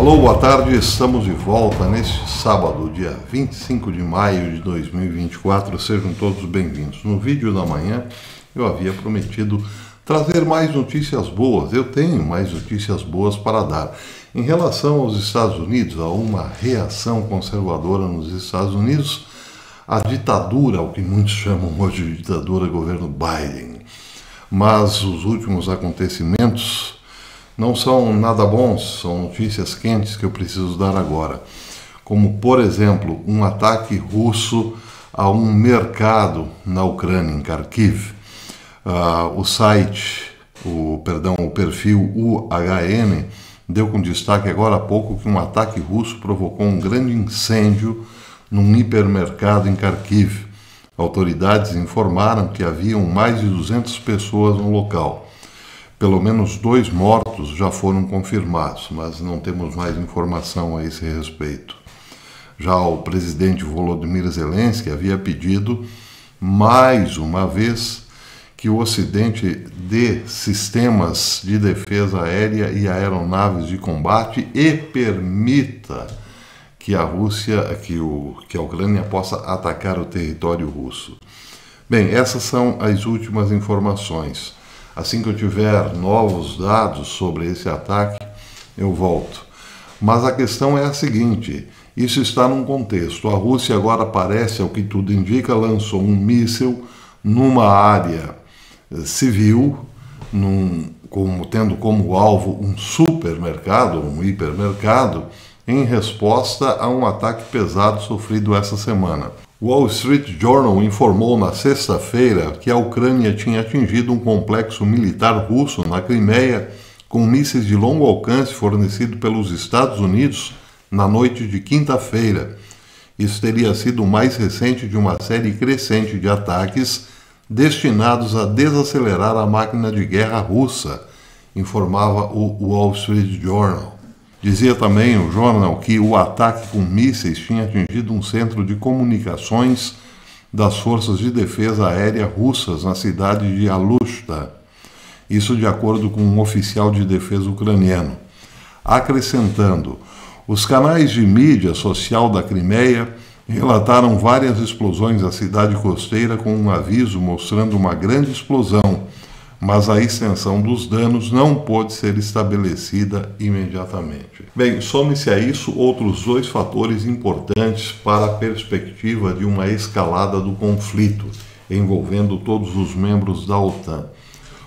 Alô, boa tarde, estamos de volta neste sábado, dia 25 de maio de 2024, sejam todos bem-vindos. No vídeo da manhã eu havia prometido trazer mais notícias boas, eu tenho mais notícias boas para dar. Em relação aos Estados Unidos, há uma reação conservadora nos Estados Unidos, a ditadura, o que muitos chamam hoje de ditadura, governo Biden. Mas os últimos acontecimentos não são nada bons, são notícias quentes que eu preciso dar agora. Como, por exemplo, um ataque russo a um mercado na Ucrânia, em Kharkiv. O perfil UHN deu com destaque agora há pouco que um ataque russo provocou um grande incêndio num hipermercado em Kharkiv. Autoridades informaram que haviam mais de 200 pessoas no local. Pelo menos 2 mortos já foram confirmados, mas não temos mais informação a esse respeito. Já o presidente Volodymyr Zelensky havia pedido, mais uma vez, que o Ocidente dê sistemas de defesa aérea e aeronaves de combate e permita que a Ucrânia possa atacar o território russo. Bem, essas são as últimas informações. Assim que eu tiver novos dados sobre esse ataque, eu volto. Mas a questão é a seguinte, isso está num contexto. A Rússia agora parece, ao que tudo indica, lançou um míssil numa área civil, tendo como alvo um supermercado, um hipermercado, em resposta a um ataque pesado sofrido essa semana. O Wall Street Journal informou na sexta-feira que a Ucrânia tinha atingido um complexo militar russo na Crimeia com mísseis de longo alcance fornecido pelos Estados Unidos na noite de quinta-feira. Isso teria sido o mais recente de uma série crescente de ataques destinados a desacelerar a máquina de guerra russa, informava o Wall Street Journal. Dizia também o jornal que o ataque com mísseis tinha atingido um centro de comunicações das forças de defesa aérea russas na cidade de Alushta. Isso de acordo com um oficial de defesa ucraniano. Acrescentando, os canais de mídia social da Crimeia relataram várias explosões na cidade costeira com um aviso mostrando uma grande explosão, mas a extensão dos danos não pôde ser estabelecida imediatamente. Bem, some-se a isso outros 2 fatores importantes para a perspectiva de uma escalada do conflito, envolvendo todos os membros da OTAN.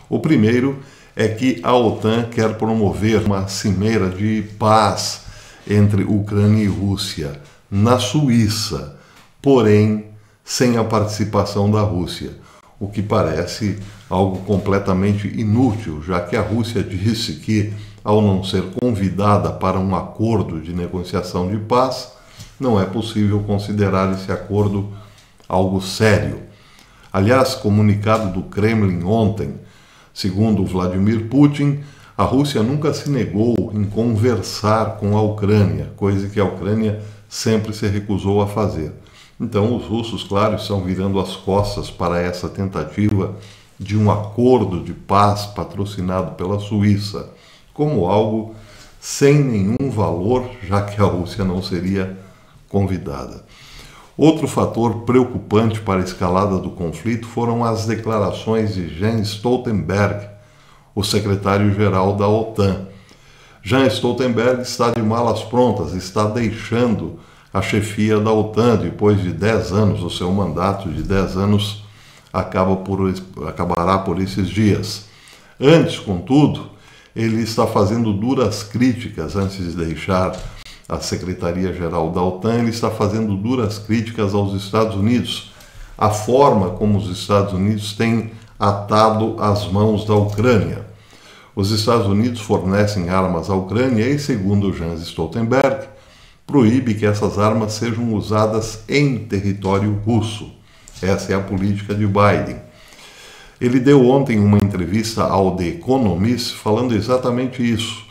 O primeiro é que a OTAN quer promover uma cimeira de paz entre Ucrânia e Rússia, na Suíça, porém sem a participação da Rússia, o que parece algo completamente inútil, já que a Rússia disse que, ao não ser convidada para um acordo de negociação de paz, não é possível considerar esse acordo algo sério. Aliás, comunicado do Kremlin ontem, segundo Vladimir Putin, a Rússia nunca se negou em conversar com a Ucrânia, coisa que a Ucrânia sempre se recusou a fazer. Então, os russos, claro, estão virando as costas para essa tentativa de um acordo de paz patrocinado pela Suíça, como algo sem nenhum valor, já que a Rússia não seria convidada. Outro fator preocupante para a escalada do conflito foram as declarações de Jens Stoltenberg, o secretário-geral da OTAN. Jens Stoltenberg está de malas prontas, está deixando a chefia da OTAN depois de 10 anos, o seu mandato de 10 anos acabará por esses dias. Antes, contudo, ele está fazendo duras críticas, antes de deixar a Secretaria-Geral da OTAN, ele está fazendo duras críticas aos Estados Unidos, a forma como os Estados Unidos têm atado as mãos da Ucrânia. Os Estados Unidos fornecem armas à Ucrânia e, segundo Jens Stoltenberg, proíbe que essas armas sejam usadas em território russo. Essa é a política de Biden. Ele deu ontem uma entrevista ao The Economist falando exatamente isso,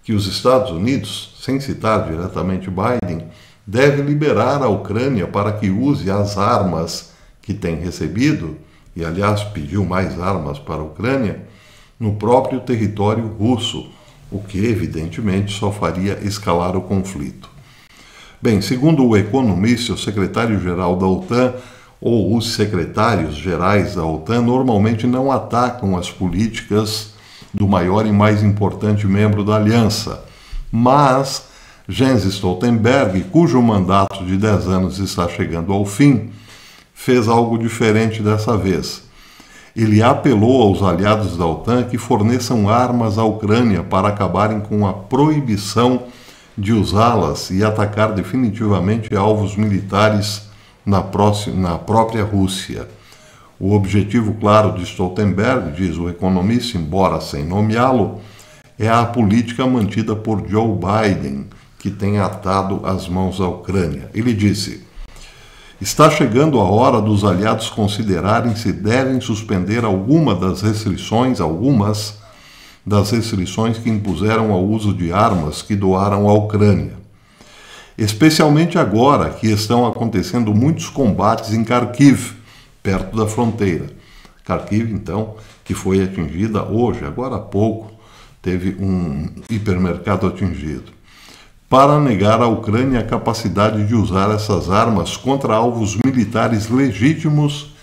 que os Estados Unidos, sem citar diretamente Biden, deve liberar a Ucrânia para que use as armas que tem recebido, e aliás pediu mais armas para a Ucrânia, no próprio território russo, o que evidentemente só faria escalar o conflito. Bem, segundo o Economist, o secretário-geral da OTAN ou os secretários-gerais da OTAN normalmente não atacam as políticas do maior e mais importante membro da aliança, mas Jens Stoltenberg, cujo mandato de 10 anos está chegando ao fim, fez algo diferente dessa vez. Ele apelou aos aliados da OTAN que forneçam armas à Ucrânia para acabarem com a proibição de usá-las e atacar definitivamente alvos militares na própria Rússia. O objetivo claro de Stoltenberg, diz o Economist, embora sem nomeá-lo, é a política mantida por Joe Biden, que tem atado as mãos à Ucrânia. Ele disse: está chegando a hora dos aliados considerarem se devem suspender algumas das restrições que impuseram ao uso de armas que doaram à Ucrânia. Especialmente agora que estão acontecendo muitos combates em Kharkiv, perto da fronteira. Kharkiv, então, que foi atingida hoje, agora há pouco, teve um hipermercado atingido, para negar à Ucrânia a capacidade de usar essas armas contra alvos militares legítimos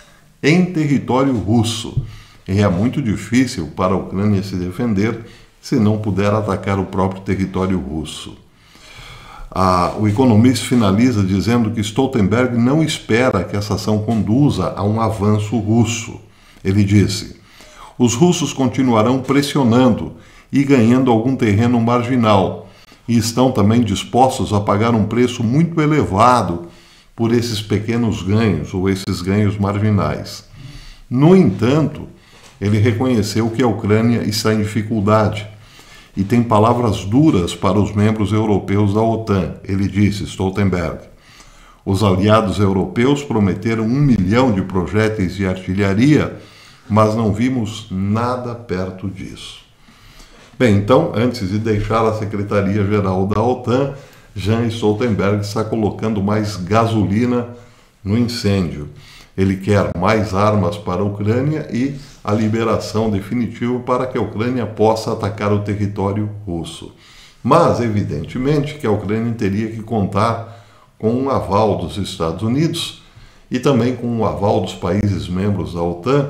em território russo. E é muito difícil para a Ucrânia se defender se não puder atacar o próprio território russo. O Economist finaliza dizendo que Stoltenberg não espera que essa ação conduza a um avanço russo. Ele disse: os russos continuarão pressionando e ganhando algum terreno marginal, e estão também dispostos a pagar um preço muito elevado por esses pequenos ganhos ou esses ganhos marginais. No entanto, ele reconheceu que a Ucrânia está em dificuldade e tem palavras duras para os membros europeus da OTAN. Ele disse, Stoltenberg: os aliados europeus prometeram 1 milhão de projéteis de artilharia, mas não vimos nada perto disso. Bem, então, antes de deixar a Secretaria-Geral da OTAN, Jens Stoltenberg está colocando mais gasolina no incêndio. Ele quer mais armas para a Ucrânia e a liberação definitiva para que a Ucrânia possa atacar o território russo. Mas, evidentemente, que a Ucrânia teria que contar com um aval dos Estados Unidos e também com um aval dos países membros da OTAN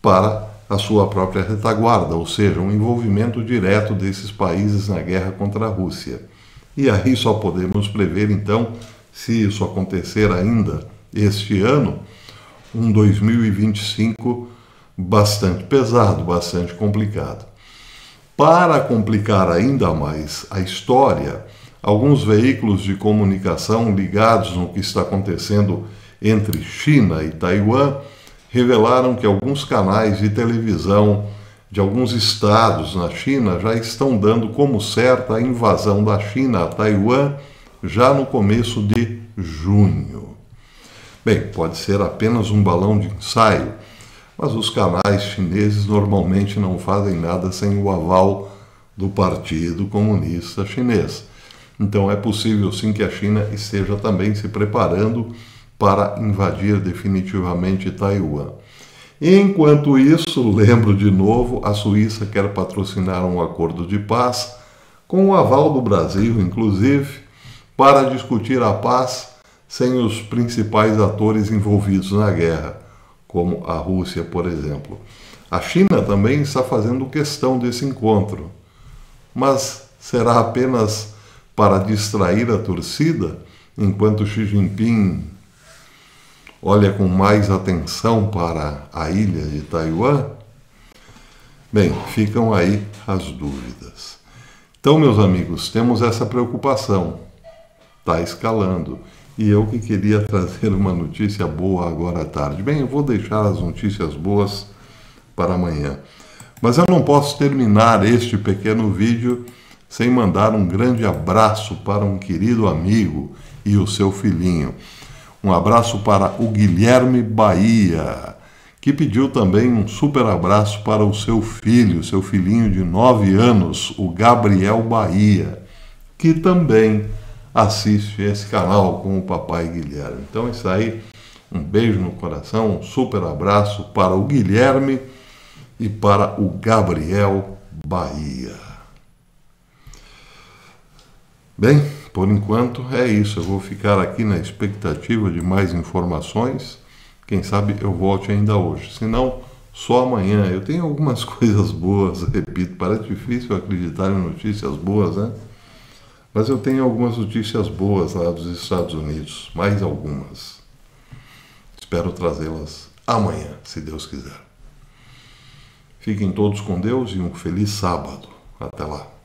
para a sua própria retaguarda, ou seja, um envolvimento direto desses países na guerra contra a Rússia. E aí só podemos prever, então, se isso acontecer ainda este ano, um 2025 bastante pesado, bastante complicado. Para complicar ainda mais a história, alguns veículos de comunicação ligados no que está acontecendo entre China e Taiwan revelaram que alguns canais de televisão de alguns estados na China já estão dando como certa a invasão da China a Taiwan já no começo de junho. Bem, pode ser apenas um balão de ensaio, mas os canais chineses normalmente não fazem nada sem o aval do Partido Comunista Chinês. Então é possível sim que a China esteja também se preparando para invadir definitivamente Taiwan. Enquanto isso, lembro de novo, a Suíça quer patrocinar um acordo de paz, com o aval do Brasil, inclusive, para discutir a paz sem os principais atores envolvidos na guerra, como a Rússia, por exemplo. A China também está fazendo questão desse encontro, mas será apenas para distrair a torcida, enquanto Xi Jinping olha com mais atenção para a ilha de Taiwan? Bem, ficam aí as dúvidas. Então, meus amigos, temos essa preocupação. Está escalando. E eu que queria trazer uma notícia boa agora à tarde. Bem, eu vou deixar as notícias boas para amanhã. Mas eu não posso terminar este pequeno vídeo sem mandar um grande abraço para um querido amigo e o seu filhinho. Um abraço para o Guilherme Bahia, que pediu também um super abraço para o seu filho, seu filhinho de 9 anos, o Gabriel Bahia, que também assiste esse canal com o papai Guilherme. Então, isso aí, um beijo no coração, um super abraço para o Guilherme e para o Gabriel Bahia. Bem, por enquanto é isso. Eu vou ficar aqui na expectativa de mais informações. Quem sabe eu volte ainda hoje. Se não, só amanhã. Eu tenho algumas coisas boas, repito, parece difícil acreditar em notícias boas, né? Mas eu tenho algumas notícias boas lá dos Estados Unidos, mais algumas. Espero trazê-las amanhã, se Deus quiser. Fiquem todos com Deus e um feliz sábado. Até lá.